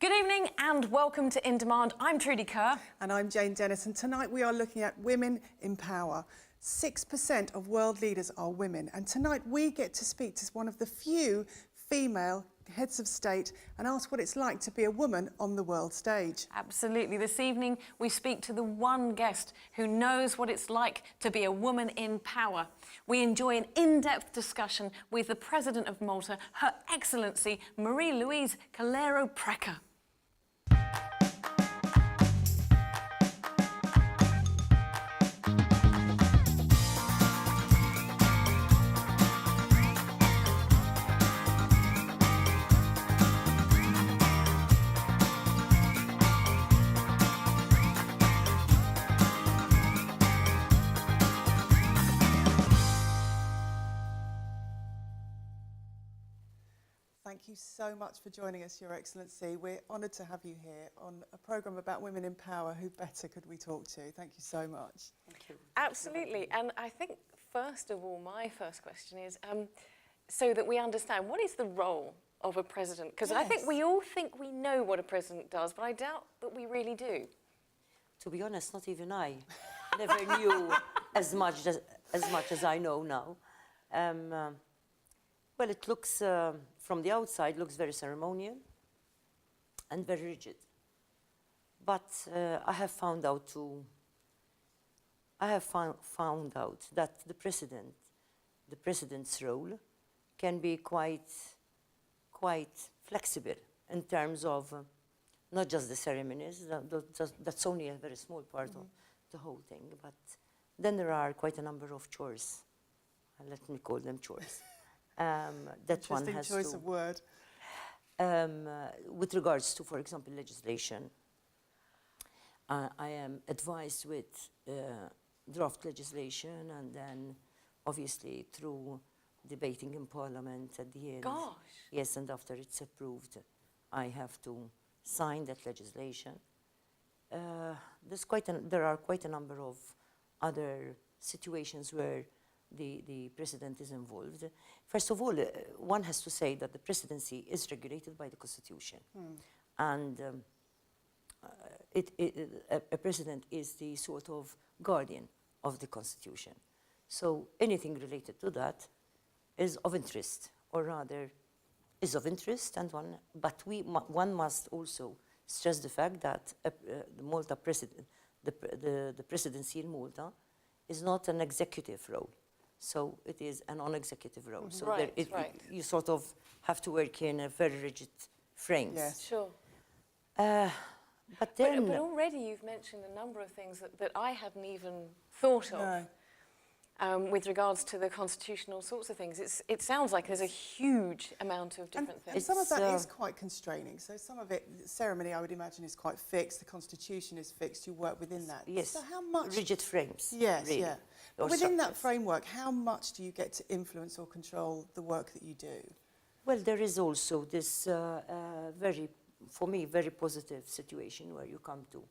Good evening and welcome to InDemand. I'm Trudy Kerr. And I'm Jane Dennis, and tonight we are looking at women in power. 6% of world leaders are women, and tonight we get to speak to one of the few female heads of state and ask what it's like to be a woman on the world stage. Absolutely. This evening we speak to the one guest who knows what it's like to be a woman in power. We enjoy an in-depth discussion with the President of Malta, Her Excellency Marie-Louise Coleiro Preca. Thank you so much for joining us, Your Excellency. We're honoured to have you here on a programme about women in power. Who better could we talk to? Thank you so much. Thank you. Absolutely. And I think, first of all, my first question is, so that we understand, what is the role of a president? Because I think we all think we know what a president does, but I doubt that we really do. To be honest, not even I never knew as much as I know now. Well, it looks, from the outside, looks very ceremonial and very rigid. But I have found out that the president's role can be quite flexible in terms of not just the ceremonies. That's only a very small part of the whole thing. But then there are quite a number of chores. Let me call them chores. That one has choice of word. With regards to, for example, legislation, I am advised with draft legislation, and then obviously through debating in Parliament at the end. Gosh. Yes, and after it's approved, I have to sign that legislation. There are quite a number of other situations where the president is involved. First of all, one has to say that the presidency is regulated by the Constitution. And a president is the sort of guardian of the Constitution. So anything related to that is of interest, or rather is of interest, and one must also stress the fact that the Malta president, the presidency in Malta is not an executive role. So it is a non-executive role. So you sort of have to work in a very rigid frame. Yes. Sure. But then... But already you've mentioned a number of things that I hadn't even thought of. No. With regards to the constitutional sorts of things. It sounds like there's a huge amount of different And things. some of that is quite constraining. So some of it, ceremony, I would imagine, is quite fixed. The Constitution is fixed. You work within that. Yes. So how much... Rigid frames. Yes, really. yeah. But within that framework, how much do you get to influence or control the work that you do? Well, there is also this for me, very positive situation where you come to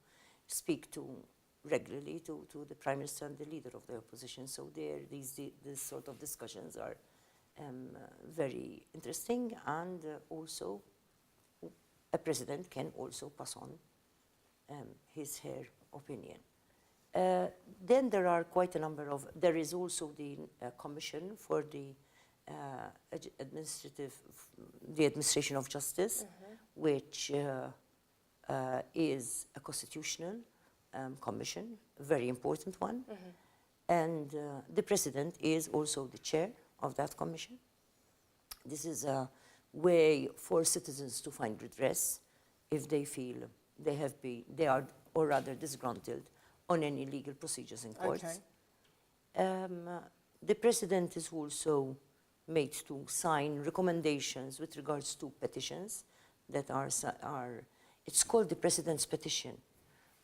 speak to regularly to the Prime Minister and the leader of the opposition. So these sort of discussions are very interesting, and also a president can also pass on her opinion. Then there are quite a number of, there is also the Commission for the Administration of Justice, which is a constitutional commission, a very important one. And the president is also the chair of that commission. This is a way for citizens to find redress if they feel they are, or rather, disgruntled on any legal procedures in courts. The president is also made to sign recommendations with regards to petitions that are it's called the President's Petition,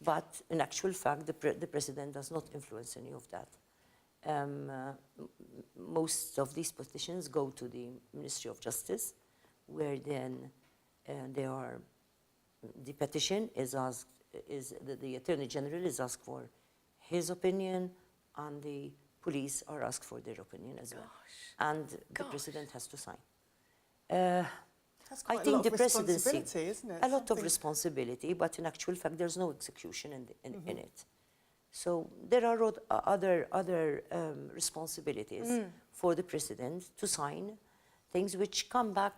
but in actual fact, the president does not influence any of that. Most of these petitions go to the Ministry of Justice, where then the petition is asked, the Attorney General is asked for his opinion, and the police are asked for their opinion as well. And the president has to sign. That's I quite a think lot the of presidency, responsibility, isn't it? a lot of Something- responsibility, but in actual fact, there's no execution in it. So there are other responsibilities for the president to sign things which come back,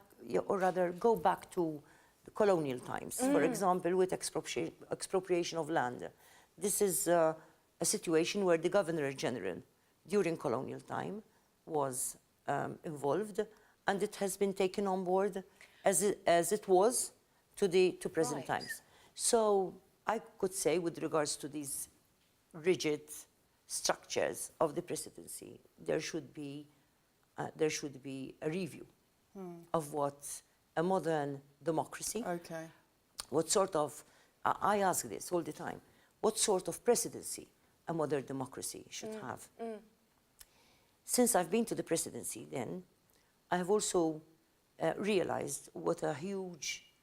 or rather go back to the colonial times. For example, with expropriation of land. This is a situation where the Governor General during colonial time was involved, and it has been taken on board as it was to present Right. times. So I could say, with regards to these rigid structures of the presidency, there should be a review of what a modern democracy, Okay. what sort of, I ask this all the time, what sort of presidency a modern democracy should have. Since I've been to the presidency then, I have also realized what a huge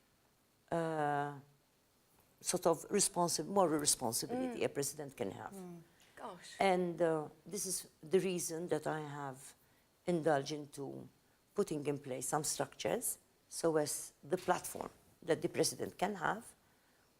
sort of moral responsibility a president can have. Gosh. And this is the reason that I have indulged into putting in place some structures so as the platform that the president can have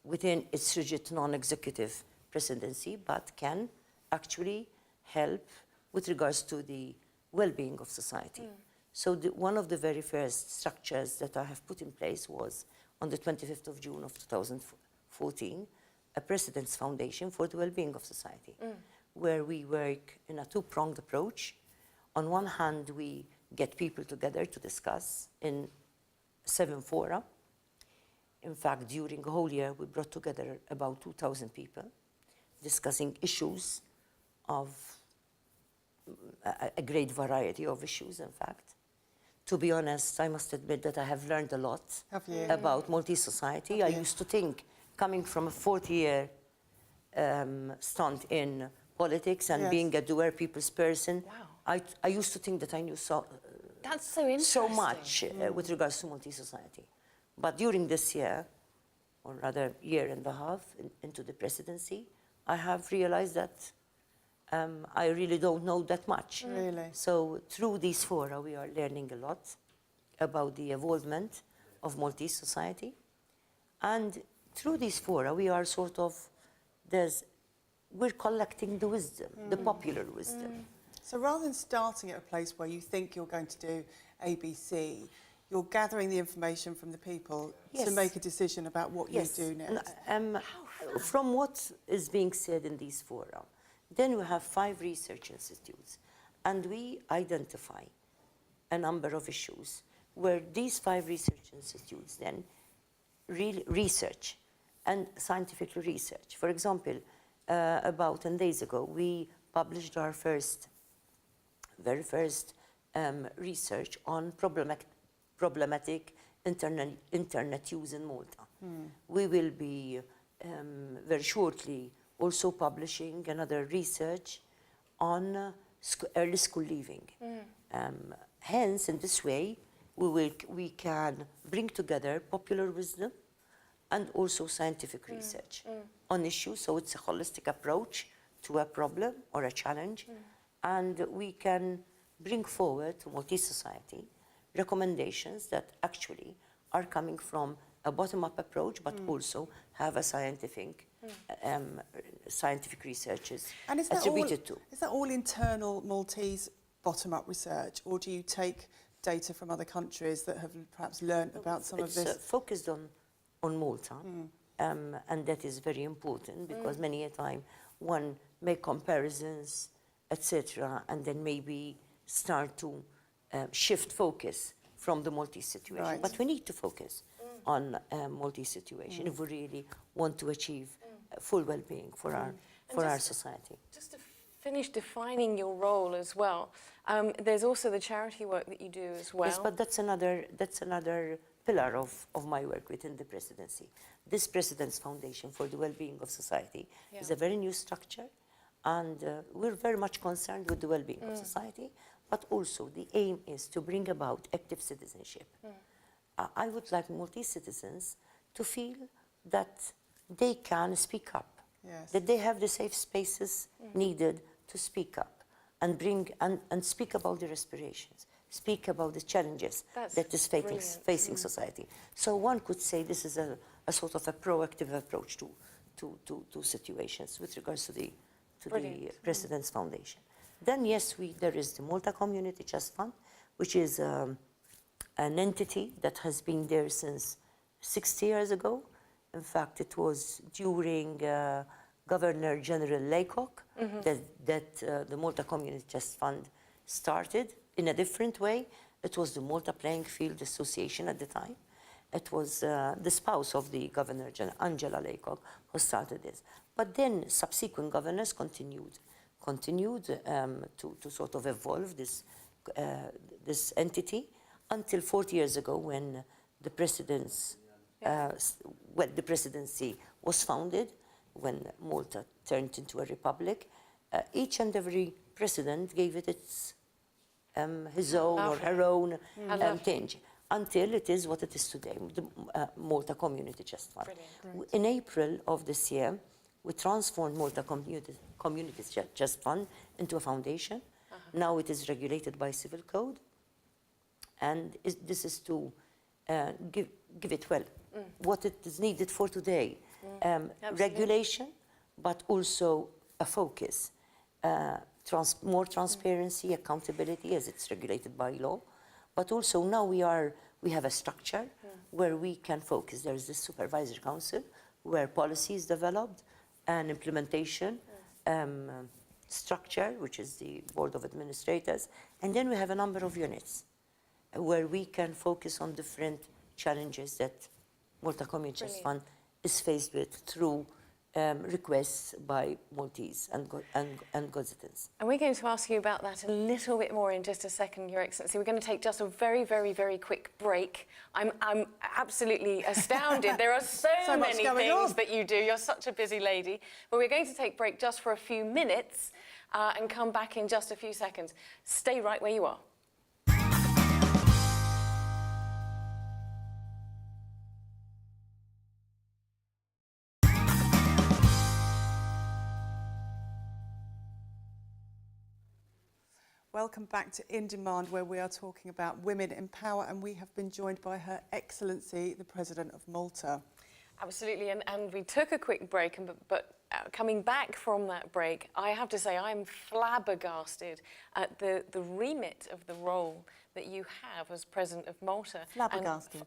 within its rigid non-executive presidency, but can actually help with regards to the well-being of society. So one of the very first structures that I have put in place was on the 25th of June of 2014, a President's Foundation for the Well-being of Society, where we work in a two-pronged approach. On one hand, we get people together to discuss in 7 fora. In fact, during a whole year, we brought together about 2,000 people discussing issues of a great variety of issues, in fact. To be honest, I must admit that I have learned a lot Have you? about multi-society. I used to think, coming from a 40-year stunt in politics and Yes. being a doer people's person, Wow. I used to think that I knew That's so interesting. so much with regards to multi-society. But during this year, or rather year and a half into the presidency, I have realized that I really don't know that much. Really? So through these fora, we are learning a lot about the evolvement of multi-society. And through these fora, we are sort of, we're collecting the wisdom, the popular wisdom. So rather than starting at a place where you think you're going to do ABC, you're gathering the information from the people to Yes. make a decision about what Yes. you do next. And, from what is being said in these fora, then we have 5 research institutes, and we identify a number of issues where these 5 research institutes then really research and scientifically research. For example, about 10 days ago, we published our very first research on problematic internet use in Malta. We will be very shortly also publishing another research on early school leaving. Hence, in this way, we can bring together popular wisdom and also scientific research on issues. So it's a holistic approach to a problem or a challenge, and we can bring forward to multi-society recommendations that actually are coming from a bottom-up approach, but also have a scientific researches And is that attributed to. Is that all internal Maltese bottom-up research, or do you take data from other countries that have perhaps learned about some of It's this? focused on Malta, and that is very important because many a time one make comparisons, etc., and then maybe start to shift focus from the Maltese situation. Right. But we need to focus on Maltese situation if we really want to achieve full well-being for our society. Just to finish defining your role as well, there's also the charity work that you do as well. Yes, but that's another pillar of my work within the presidency. This President's Foundation for the Well-being of Society is a very new structure, and we're very much concerned with the well-being of society, but also the aim is to bring about active citizenship. I would like multi-citizens to feel that they can speak up, Yes. that they have the safe spaces needed to speak up and speak about their aspirations, speak about the challenges That's that is brilliant. facing society. So one could say this is a sort of a proactive approach to situations with regards to the President's Foundation. Then yes, there is the Malta Community Trust Fund, which is an entity that has been there since 60 years ago. In fact, it was during Governor General Laycock that the Malta Community Trust Fund started in a different way. It was the Malta Playing Field Association at the time. It was the spouse of the Governor General, Angela Laycock, who started this. But then subsequent governors continued to sort of evolve this entity until 40 years ago when the the presidency was founded, when Malta turned into a republic. Each and every president gave it his own or her own tinge, until it is what it is today, the Malta Community Trust Fund. Brilliant. In April of this year, we transformed Malta Community Trust Fund into a foundation. Now it is regulated by civil code, and this is to give it what it is needed for today. Regulation, but also a focus, more transparency, accountability, as it's regulated by law. But also now we have a structure where we can focus. There is this supervisory council where policy is developed, and implementation structure, which is the board of administrators, and then we have a number of units where we can focus on different challenges that Malta Community Trust Fund is faced with through requests by Maltese and citizens. And we're going to ask you about that a little bit more in just a second, Your Excellency. We're going to take just a very, very, very quick break. I'm absolutely astounded. There are so many things that you do. You're such a busy lady. But we're going to take break just for a few minutes and come back in just a few seconds. Stay right where you are. Welcome back to In Demand, where we are talking about women in power, and we have been joined by Her Excellency, the President of Malta. Absolutely, and we took a quick break, but coming back from that break, I have to say I'm flabbergasted at the remit of the role that you have as President of Malta. Flabbergasted.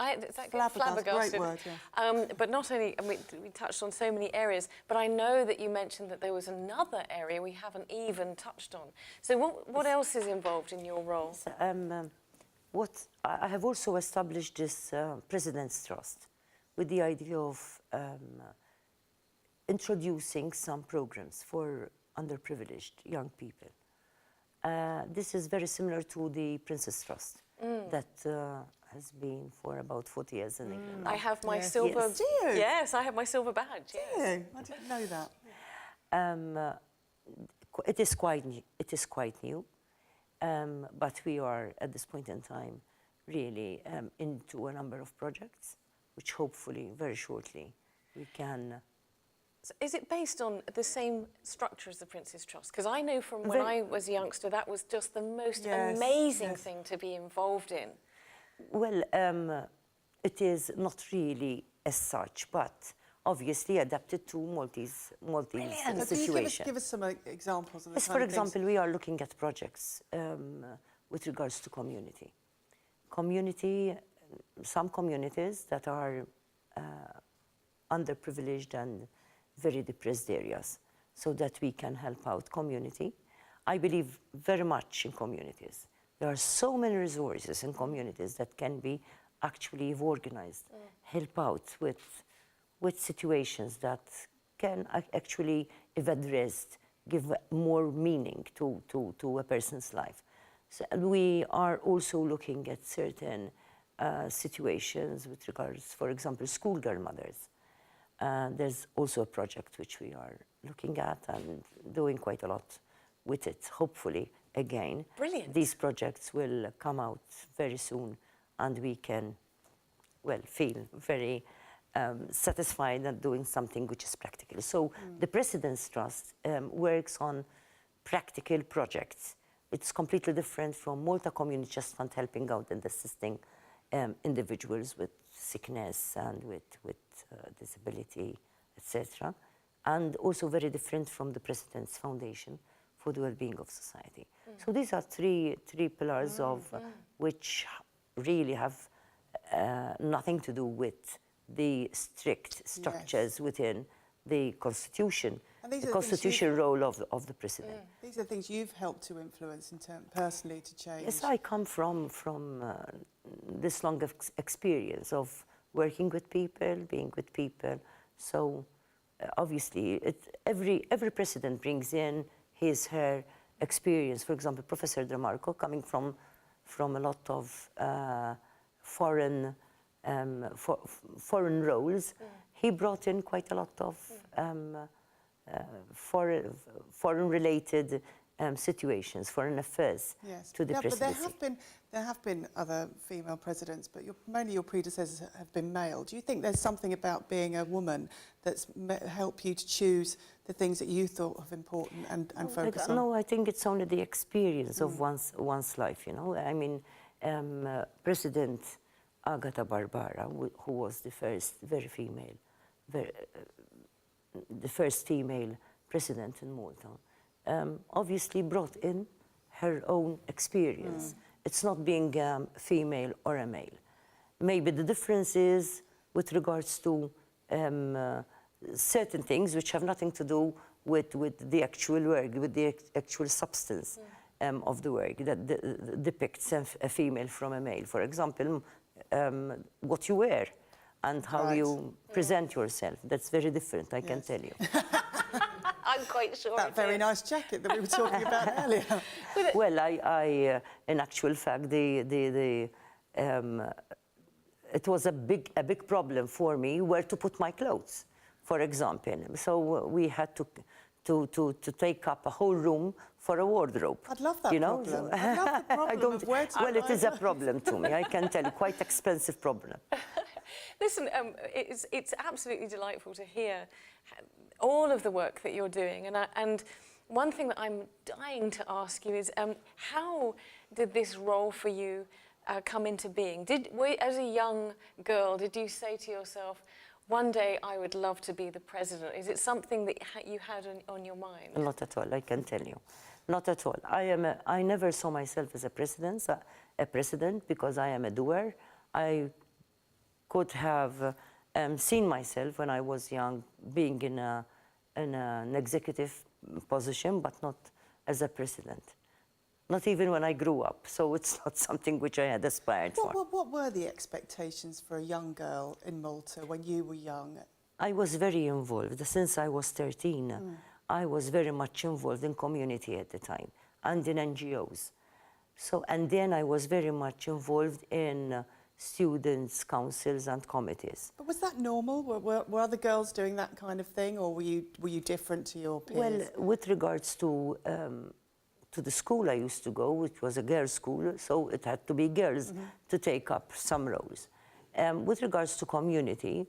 Flabbergasted. Great word, yeah. But not only, I mean, we touched on so many areas, but I know that you mentioned that there was another area we haven't even touched on. So what else is involved in your role? I have also established this President's Trust with the idea of introducing some programs for underprivileged young people. This is very similar to the Princess Trust that has been for about 40 years in England. I have my silver... Yes. Do you? Yes, I have my silver badge. Do you? I didn't know that. It is quite new, but we are, at this point in time, really into a number of projects, which hopefully, very shortly, we can... So is it based on the same structure as the Prince's Trust? Because I know from when I was a youngster, that was just the most amazing thing to be involved in. Well, it is not really as such, but obviously adapted to Maltese situation. Give us some examples of the Yes, for example, we are looking at projects with regards to community. Some communities that are underprivileged and very depressed areas, so that we can help out community. I believe very much in communities. There are so many resources in communities that can be actually organized, help out with situations that can actually, if addressed, give more meaning to a person's life. So we are also looking at certain situations with regards, for example, schoolgirl mothers. There's also a project which we are looking at and doing quite a lot with it, hopefully, again. Brilliant. These projects will come out very soon, and we can, well, feel very satisfied at doing something which is practical. So the President's Trust works on practical projects it's completely different from Malta Community Trust Fund helping out and assisting individuals with sickness and with disability, etc. And also very different from the President's Foundation for the Wellbeing of Society. So these are three pillars of which really have nothing to do with the strict structures within the Constitution, the constitutional role of the President. These are things you've helped to influence in personally to change. Yes, I come from this long experience of working with people, being with people. So obviously, every president brings in his, her experience. For example, Professor De Marco, coming from a lot of foreign roles, he brought in quite a lot of foreign-related situations, foreign affairs to the presidency. But there have been other female presidents, but mainly your predecessors have been male. Do you think there's something about being a woman that's helped you to choose the things that you thought of important and focus on? No, I think it's only the experience of one's life, you know. I mean, President Agata Barbara, who was the first the first female president in Malta, obviously brought in her own experience. It's not being female or a male. Maybe the difference is with regards to certain things which have nothing to do with the actual work, with the actual substance of the work that depicts a female from a male. For example, what you wear and how you present yourself. That's very different, I can tell you. I'm quite sure. That very nice jacket that we were talking about earlier. Well, I in actual fact, it was a big problem for me where to put my clothes, for example. So we had to take up a whole room for a wardrobe. I'd love that problem. I'd love the problem of where to well, it is a problem to me, I can tell you, quite expensive problem. Listen, it's absolutely delightful to hear all of the work that you're doing. And one thing that I'm dying to ask you is, how did this role for you come into being? As a young girl, did you say to yourself, one day I would love to be the president? Is it something that you had on your mind? Not at all, I can tell you. Not at all. I never saw myself as a president because I am a doer. I could have seen myself when I was young being in an executive position, but not as a president. Not even when I grew up. So it's not something which I had aspired for. What were the expectations for a young girl in Malta when you were young? I was very involved. Since I was 13, I was very much involved in community at the time and in NGOs. So, and then I was very much involved in students' councils and committees. But was that normal? Were other girls doing that kind of thing, or were you different to your peers? Well, with regards to the school I used to go, which was a girls' school, so it had to be girls to take up some roles. With regards to community,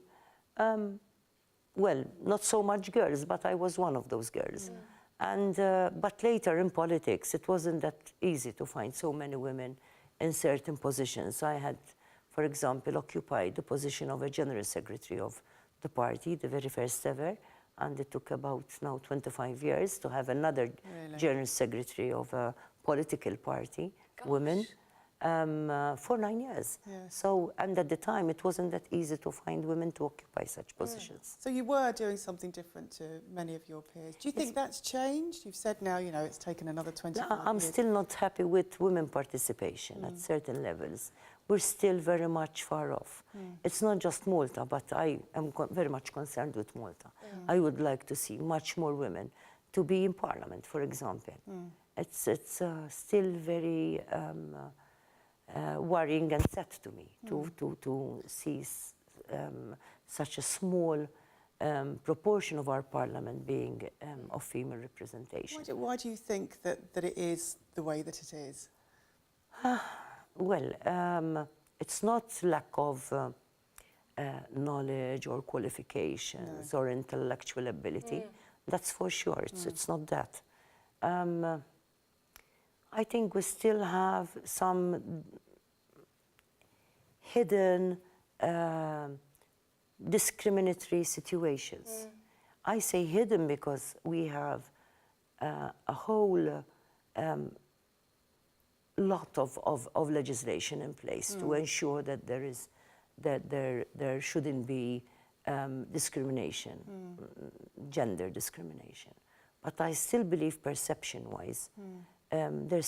well, not so much girls, but I was one of those girls. And but later in politics, it wasn't that easy to find so many women in certain positions. I had, for example, occupied the position of a general secretary of the party, the very first ever, and it took about now 25 years to have another general secretary of a political party, women, for 9 years. Yes. So, and at the time, it wasn't that easy to find women to occupy such positions. So you were doing something different to many of your peers. Do you think that's changed? You've said now, you know, it's taken another 25 years. I'm still not happy with women participation at certain levels. We're still very much far off. It's not just Malta, but I am very much concerned with Malta. I would like to see much more women to be in parliament, for example. It's still very worrying and sad to me to see such a small proportion of our parliament being of female representation. Why do you think that it is the way that it is? Well, it's not lack of knowledge or qualifications or intellectual ability. That's for sure. It's not that. I think we still have some hidden discriminatory situations. I say hidden because we have a whole lot of legislation in place to ensure that there shouldn't be discrimination, gender discrimination. But I still believe perception-wise, there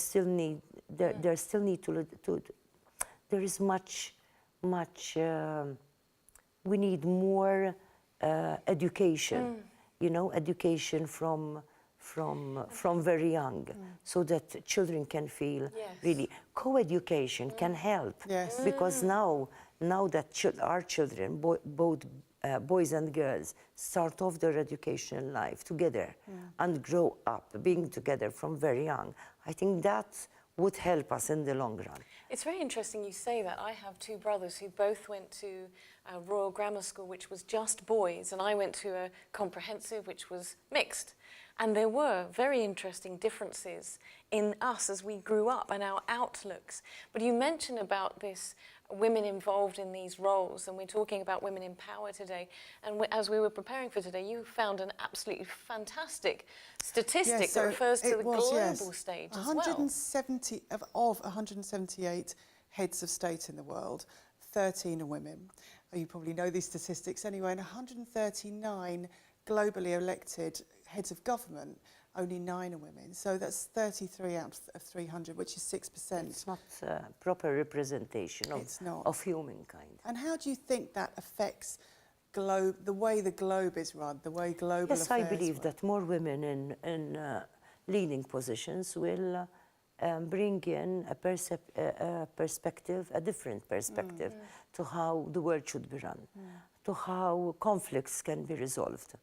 is much, we need more education, you know, education from very young, so that children can feel really, co-education can help, because now that our children, both boys and girls, start off their educational life together and grow up being together from very young, I think that would help us in the long run. It's very interesting you say that. I have two brothers who both went to a Royal Grammar School, which was just boys, and I went to a comprehensive, which was mixed. And there were very interesting differences in us as we grew up and our outlooks. But you mentioned about this women involved in these roles, and we're talking about women in power today. And as we were preparing for today, you found an absolutely fantastic statistic that refers to the global stage as well. 170 of 178 heads of state in the world, 13 are women. You probably know these statistics anyway, and 139 globally elected heads of government, only 9 are women. So that's 33 out of 300, which is 6%. It's not proper representation of humankind. And how do you think that affects the way the globe is run, the way global affairs I believe that more women in leading positions will bring in a perspective, a different perspective to how the world should be run, to how conflicts can be resolved.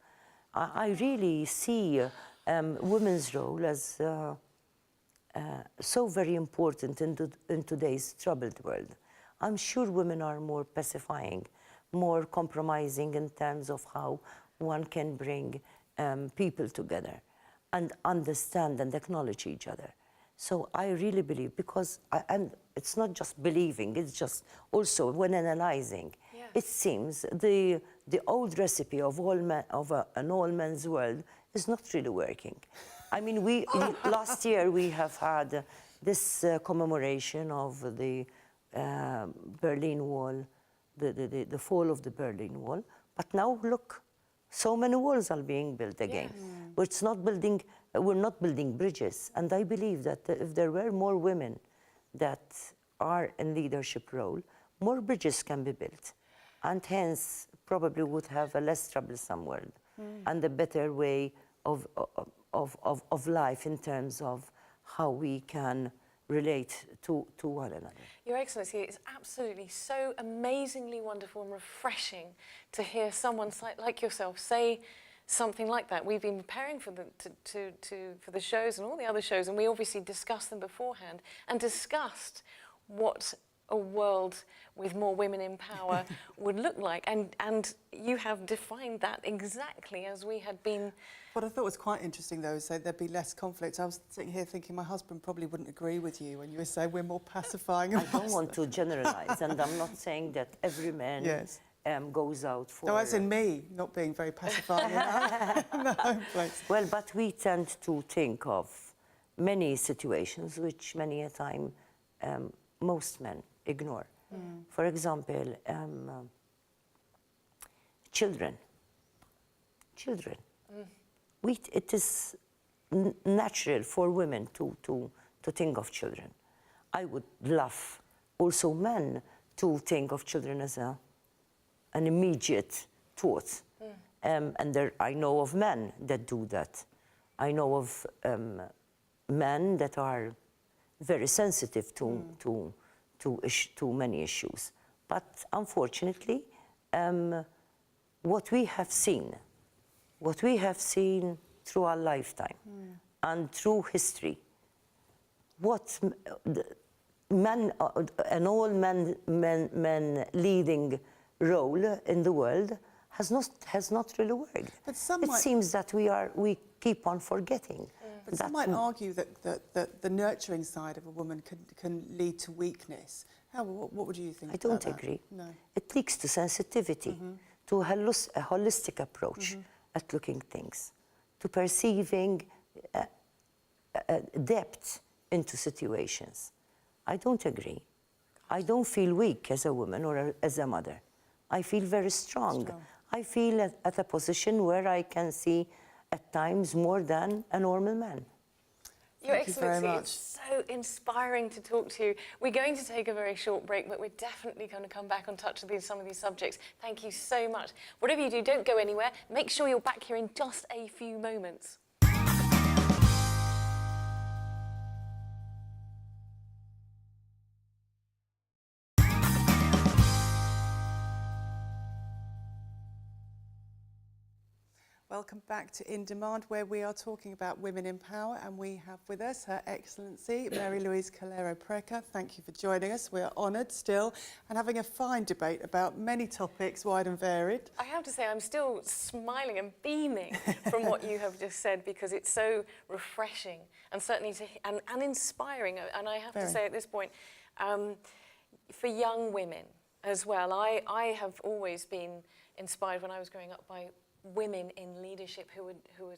I really see women's role as so very important in today's troubled world. I'm sure women are more pacifying, more compromising in terms of how one can bring people together and understand and acknowledge each other. So I really believe, because and it's not just believing, it's just also when analyzing. It seems the old recipe of an all-men's world is not really working. I mean, last year we have had this commemoration of the Berlin Wall, the fall of the Berlin Wall. But now look, so many walls are being built again. We're not building bridges. And I believe that if there were more women that are in leadership role, more bridges can be built. And hence, probably would have a less troublesome world and a better way of life in terms of how we can relate to one another. Your Excellency, it's absolutely so amazingly wonderful and refreshing to hear someone like yourself say something like that. We've been preparing for the shows and all the other shows, and we obviously discussed them beforehand and discussed what a world with more women in power would look like, and you have defined that exactly as we had been. What I thought was quite interesting, though, is that there'd be less conflict. I was sitting here thinking my husband probably wouldn't agree with you when you were saying we're more pacifying. I don't want to generalise, and I'm not saying that every man goes out for... No, as in me, not being very pacifying in the home place. Well, but we tend to think of many situations which many a time most men ignore. For example, children. It is natural for women to think of children. I would love also men to think of children as an immediate thought. And I know of men that do that. I know of men that are very sensitive to many issues. But unfortunately, what we have seen through our lifetime and through history, what men, an all men leading role in the world has not really worked. But it seems that we keep on forgetting But some might argue that the nurturing side of a woman can lead to weakness. What would you think I about don't that? agree. No. It leads to sensitivity, to a holistic approach at looking things, to perceiving depth into situations. I don't agree. I don't feel weak as a woman or as a mother. I feel very strong. I feel at a position where I can see at times more than a normal man. Your Thank you very Excellency, much. it's so inspiring to talk to you. We're going to take a very short break, but we're definitely going to come back on touch with some of these subjects. Thank you so much. Whatever you do, don't go anywhere. Make sure you're back here in just a few moments. Welcome back to In Demand, where we are talking about women in power, and we have with us Her Excellency Marie-Louise Coleiro Preca. Thank you for joining us. We are honoured still and having a fine debate about many topics, wide and varied. I have to say, I'm still smiling and beaming from what you have just said, because it's so refreshing and certainly and inspiring. And I have to say at this point, for young women as well, I have always been inspired when I was growing up by women in leadership who were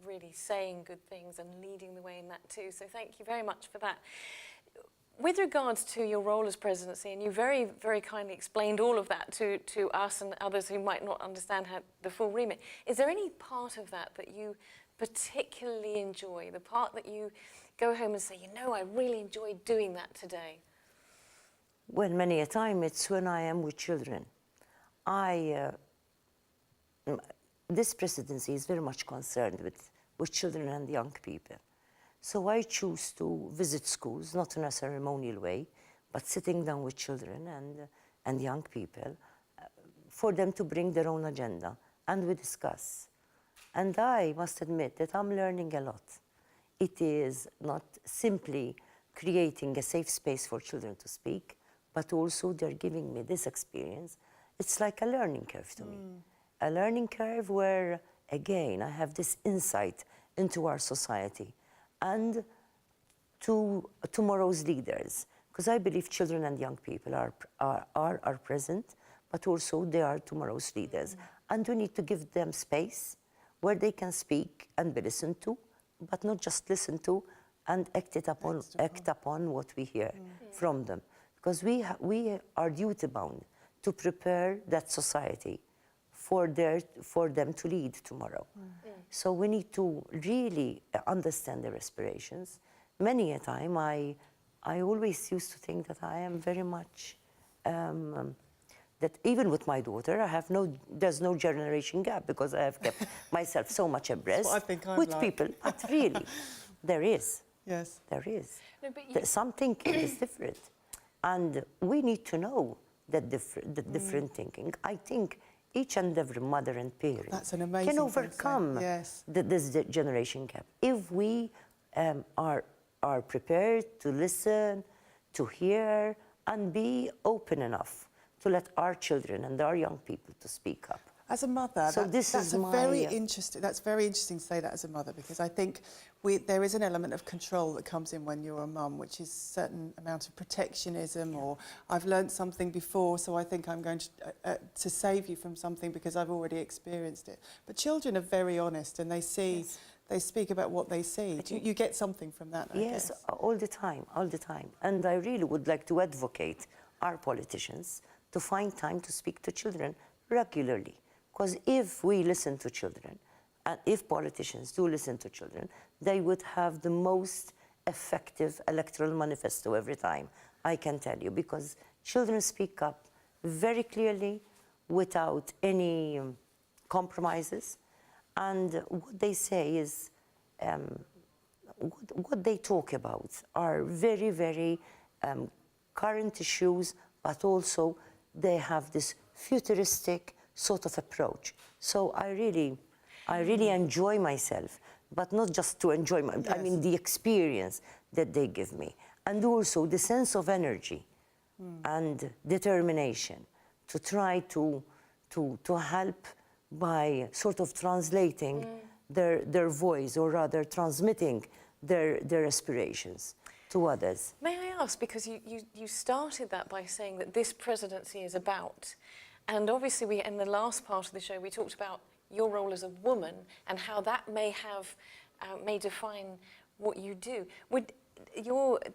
really saying good things and leading the way in that too. So thank you very much for that. With regards to your role as presidency, and you very, very kindly explained all of that to us and others who might not understand the full remit, is there any part of that that you particularly enjoy, the part that you go home and say, you know, I really enjoyed doing that today? Well, many a time it's when I am with children. This presidency is very much concerned with children and young people. So I choose to visit schools, not in a ceremonial way, but sitting down with children and young people for them to bring their own agenda, and we discuss. And I must admit that I'm learning a lot. It is not simply creating a safe space for children to speak, but also they're giving me this experience. It's like a learning curve to me. A learning curve where, again, I have this insight into our society and to tomorrow's leaders. Because I believe children and young people are present, but also they are tomorrow's leaders. And we need to give them space where they can speak and be listened to, but not just listen to and act upon what we hear from them. Because we are duty-bound to prepare that society for them to lead tomorrow. So we need to really understand their aspirations. Many a time, I always used to think that I am very much, that even with my daughter, there's no generation gap, because I have kept myself so much abreast with people. But really, there is. Yes. There is. No, but Some thinking is different. And we need to know that different thinking. I think each and every mother and parent can overcome this generation gap if we are prepared to listen, to hear, and be open enough to let our children and our young people to speak up. As a mother, So that's very interesting to say that as a mother, because I think there is an element of control that comes in when you're a mum, which is a certain amount of protectionism, or I've learned something before, so I think I'm going to save you from something because I've already experienced it. But children are very honest, and they see, they speak about what they see. You get something from that, I guess. Yes, all the time. And I really would like to advocate our politicians to find time to speak to children regularly. Because if we listen to children, and if politicians do listen to children, they would have the most effective electoral manifesto every time, I can tell you, because children speak up very clearly without any compromises, and what they say is, what they talk about are very, very current issues, but also they have this futuristic sort of approach. So I really enjoy myself, but not just to enjoy I mean the experience that they give me, and also the sense of energy and determination to try to help by sort of translating their voice, or rather transmitting their aspirations to others. May I ask, because you started that by saying that this presidency is about, and obviously in the last part of the show we talked about your role as a woman and how that may define what you do. Would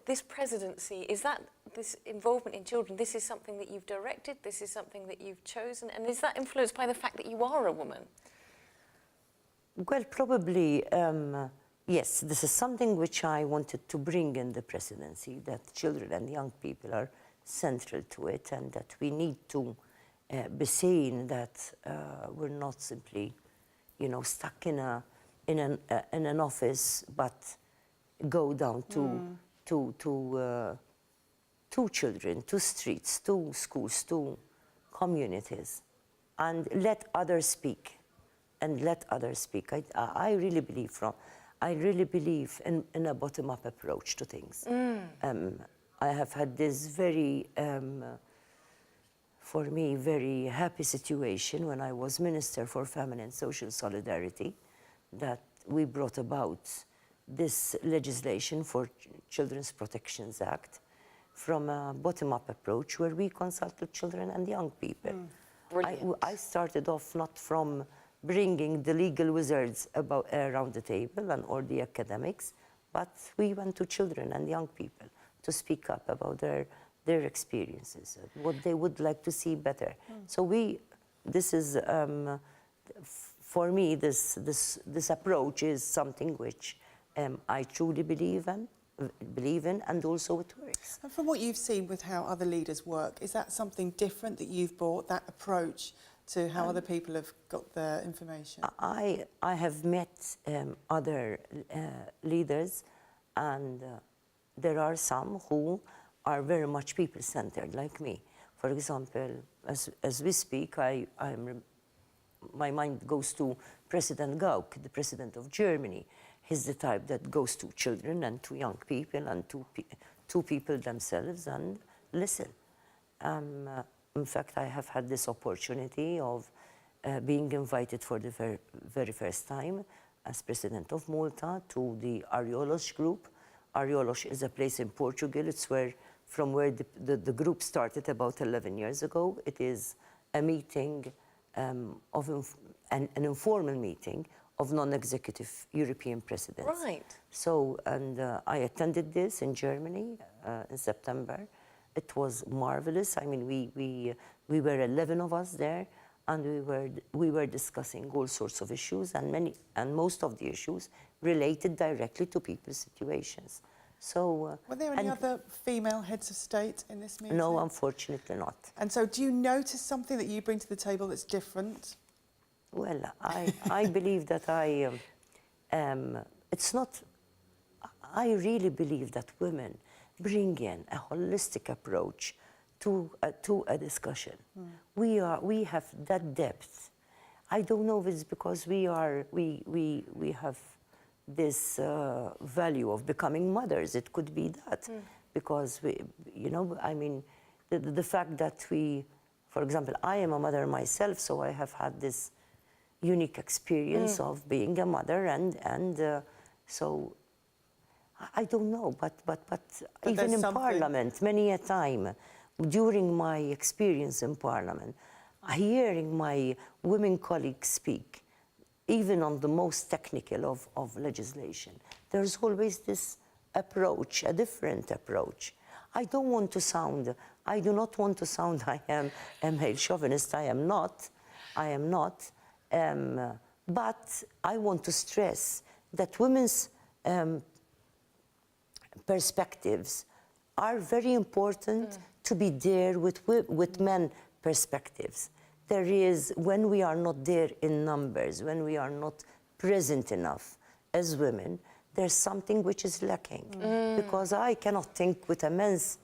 this presidency, is that this involvement in children, this is something that you've directed, this is something that you've chosen, and is that influenced by the fact that you are a woman? Well, probably, yes, this is something which I wanted to bring in the presidency, that children and young people are central to it, and that we need to be saying that we're not simply, stuck in an office, but go down to children, to streets, to schools, to communities, and let others speak. And let others speak. I really believe in a bottom-up approach to things. I have had this very, for me, very happy situation when I was Minister for Family and Social Solidarity, that we brought about this legislation for Children's Protections Act from a bottom-up approach where we consulted children and young people. I started off not from bringing the legal wizards around the table or the academics, but we went to children and young people to speak up about their experiences, what they would like to see better. So this is, for me, this approach is something which I truly believe in, and also it works. And from what you've seen with how other leaders work, is that something different that you've brought, that approach to how other people have got their information? I have met other leaders, and there are some who are very much people-centered, like me. For example, as we speak, my mind goes to President Gauck, the President of Germany. He's the type that goes to children and to young people and to people themselves and listen. In fact, I have had this opportunity of being invited for the very first time as President of Malta to the Ariolos group. Ariolos is a place in Portugal. It's from where the group started about 11 years ago. It is a meeting, an informal meeting of non-executive European presidents. Right. So, and I attended this in Germany in September. It was marvelous. I mean, we were 11 of us there, and we were discussing all sorts of issues, and most of the issues related directly to people's situations. So, were there any other female heads of state in this meeting? No, unfortunately not. And so, do you notice something that you bring to the table that's different? Well, I believe that it's not. I really believe that women bring in a holistic approach to a discussion. We have that depth. I don't know if it's because we have this value of becoming mothers. It could be that because I mean, the fact that for example, I am a mother myself, so I have had this unique experience of being a mother, and so. I don't know, but even in Parliament, many a time, during my experience in Parliament, hearing my women colleagues speak, even on the most technical of legislation, there's always this approach, a different approach. I do not want to sound I am a male chauvinist. I am not, but I want to stress that women's perspectives are very important to be there with men perspectives. There is, when we are not there in numbers, when we are not present enough as women, there's something which is lacking. Because I cannot think with a man's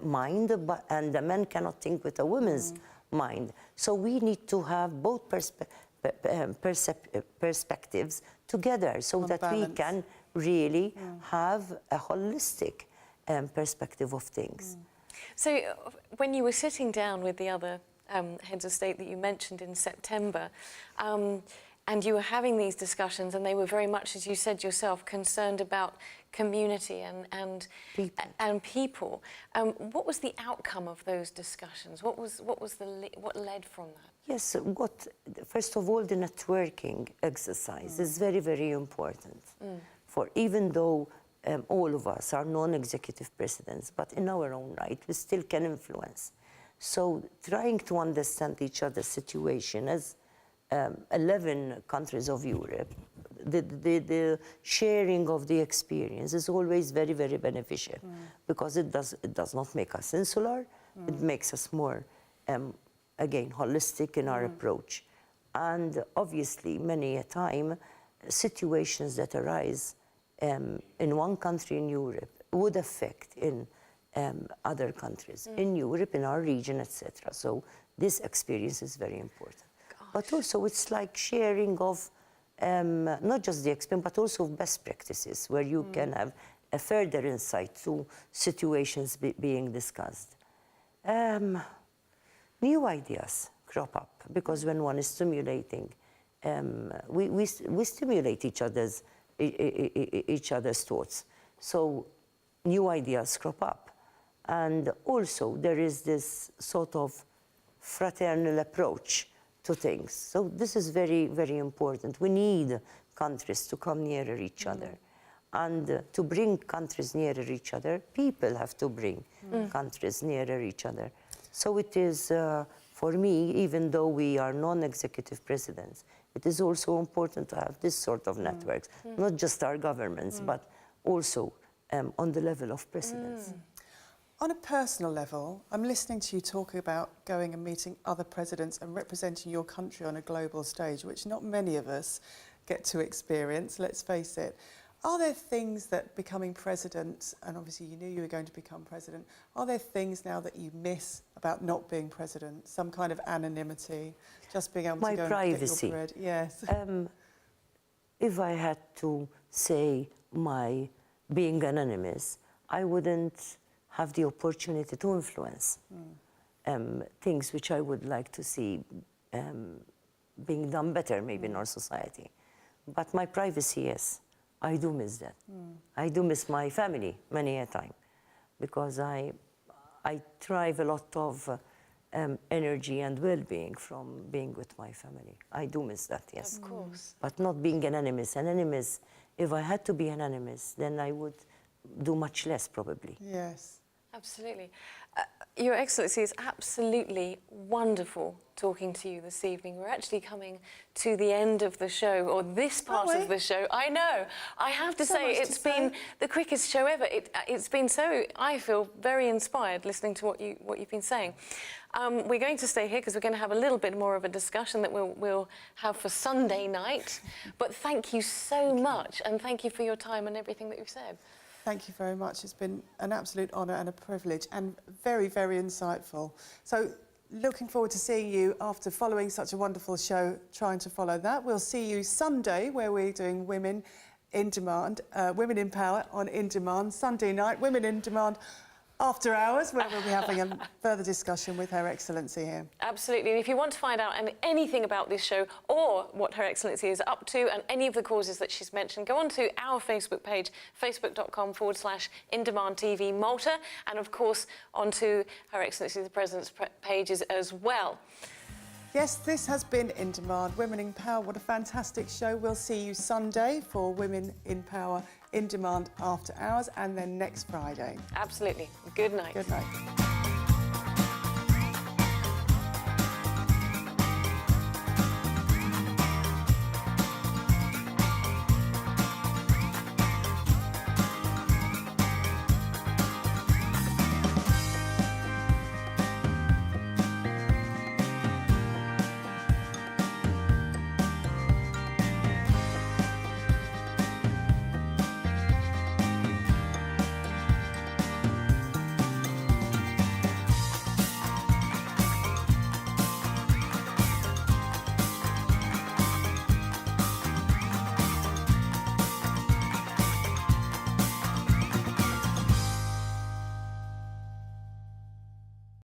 mind, and a man cannot think with a woman's mind. So we need to have both perspectives together so that we can really have a holistic perspective of things. So when you were sitting down with the other heads of state that you mentioned in September, and you were having these discussions, and they were very much, as you said yourself, concerned about community and people. What was the outcome of those discussions? What led from that? Yes, first of all, the networking exercise is very, very important. For even though all of us are non-executive presidents, but in our own right, we still can influence. So trying to understand each other's situation as 11 countries of Europe, the sharing of the experience is always very, very beneficial because it does not make us insular, it makes us more, again, holistic in our approach. And obviously, many a time, situations that arise in one country in Europe would affect in other countries in Europe, in our region, etc. So this experience is very important. Gosh. But also it's like sharing of not just the experience, but also best practices where you can have a further insight to situations being discussed. New ideas crop up because when one is stimulating, we stimulate each other's thoughts. So new ideas crop up. And also there is this sort of fraternal approach to things. So this is very, very important. We need countries to come nearer each other. And to bring countries nearer each other, people have to bring countries nearer each other. So it is, for me, even though we are non-executive presidents, it is also important to have this sort of networks, not just our governments, but also on the level of presidents. On a personal level, I'm listening to you talk about going and meeting other presidents and representing your country on a global stage, which not many of us get to experience, let's face it. Are there things that becoming president, and obviously you knew you were going to become president, are there things now that you miss about not being president? Some kind of anonymity, just being able to go privacy. And get your bread? Yes. If I had to say my being anonymous, I wouldn't have the opportunity to influence things which I would like to see being done better maybe in our society. But my privacy, yes, I do miss that. I do miss my family many a time because I derive a lot of energy and well-being from being with my family. I do miss that, yes. Of course. But not being anonymous. Anonymous, if I had to be anonymous, then I would do much less probably. Yes. Absolutely. Your Excellency, it's absolutely wonderful talking to you this evening. We're actually coming to the end of the show, or this part of the show. I know. I have to say, it's been the quickest show ever. It's been so, I feel, very inspired listening to what you've been saying. We're going to stay here because we're going to have a little bit more of a discussion that we'll have for Sunday night. But thank you so much, and thank you for your time and everything that you've said. Thank you very much. It's been an absolute honour and a privilege and very, very insightful. So looking forward to seeing you after following such a wonderful show, trying to follow that. We'll see you Sunday where we're doing Women in Demand, Women in Power on In Demand. Sunday night, Women in Demand after hours, where we'll be having a further discussion with Her Excellency here. Absolutely. And if you want to find out anything about this show or what Her Excellency is up to and any of the causes that she's mentioned, go on to our Facebook page, facebook.com/InDemandTV Malta, and of course onto Her Excellency the President's pages as well. Yes, this has been In Demand, Women in Power. What a fantastic show. We'll see you Sunday for Women in Power, In Demand after hours, and then next Friday. Absolutely. Good night. Good night.